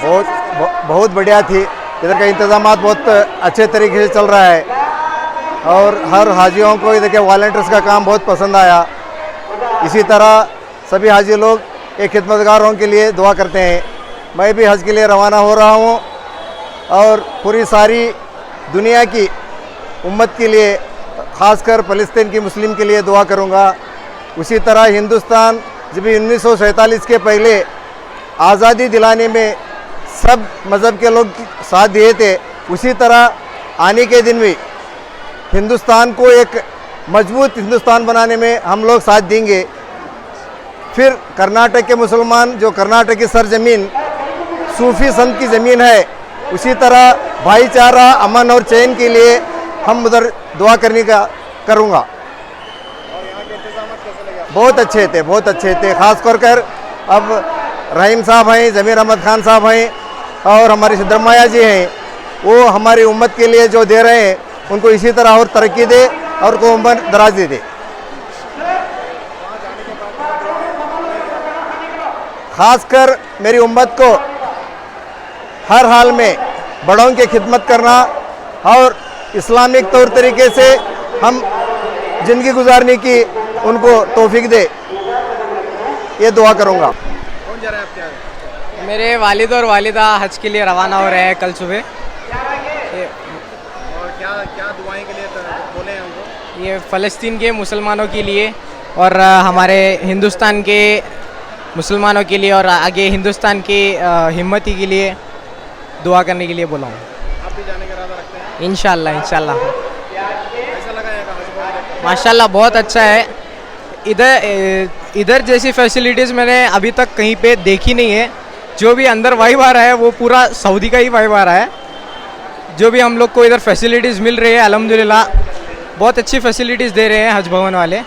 बहुत बढ़िया थी। इधर का इंतज़ामात बहुत अच्छे तरीके से चल रहा है और हर हाजियों को इधर के वॉलंटियर्स का काम बहुत पसंद आया। इसी तरह सभी हाजी लोग एक खिदमतगारों के लिए दुआ करते हैं। मैं भी हज के लिए रवाना हो रहा हूँ और पूरी सारी दुनिया की उम्मत के लिए, ख़ासकर फ़लस्तीन की मुस्लिम के लिए दुआ करूँगा। उसी तरह हिंदुस्तान जब 1947 के पहले आज़ादी दिलाने में सब मज़हब के लोग साथ दिए थे, उसी तरह आने के दिन भी हिंदुस्तान को एक मजबूत हिंदुस्तान बनाने में हम लोग साथ देंगे। फिर कर्नाटक के मुसलमान, जो कर्नाटक की सरजमीन सूफ़ी संत की ज़मीन है, उसी तरह भाईचारा, अमन और चैन के लिए हम उधर दुआ करने का करूँगा। और यहाँ के इंतजाम कैसे लगे? बहुत अच्छे थे, बहुत अच्छे थे। ख़ास कर अब रहीम साहब हैं, ज़मीर अहमद खान साहब हैं और हमारे सिद्धरमैया जी हैं, वो हमारी उम्मत के लिए जो दे रहे हैं उनको इसी तरह और तरक्की दे और को उम्र दराज दे। ख़ासकर मेरी उम्मत को हर हाल में बड़ों की खिदमत करना और इस्लामिक तौर तरीके से हम ज़िंदगी गुजारने की उनको तौफीक दे, ये दुआ करूँगा। कौन जा रहा है आपके यहाँ? मेरे वालिद और वालिदा हज के लिए रवाना हो रहे हैं कल सुबह। और क्या क्या दुआएं के लिए बोले हैं उनको? ये फ़लस्तीन के मुसलमानों के लिए और हमारे हिंदुस्तान के मुसलमानों के लिए और आगे हिंदुस्तान की हिम्मती के लिए दुआ करने के लिए बोला हूँ। आप भी जाने का इरादा रखते हैं? इंशाल्लाह इंशाल्लाह। कैसा लगा यहाँ का हज भवन? माशाल्लाह बहुत अच्छा है। इधर जैसी फैसिलिटीज़ मैंने अभी तक कहीं पे देखी नहीं है। जो भी अंदर वाइब आ रहा है वो पूरा सऊदी का ही वाइब आ रहा है। जो भी हम लोग को इधर फैसिलिटीज़ मिल रही है अल्हम्दुलिल्लाह बहुत अच्छी फैसिलिटीज़ दे रहे हैं हज भवन वाले।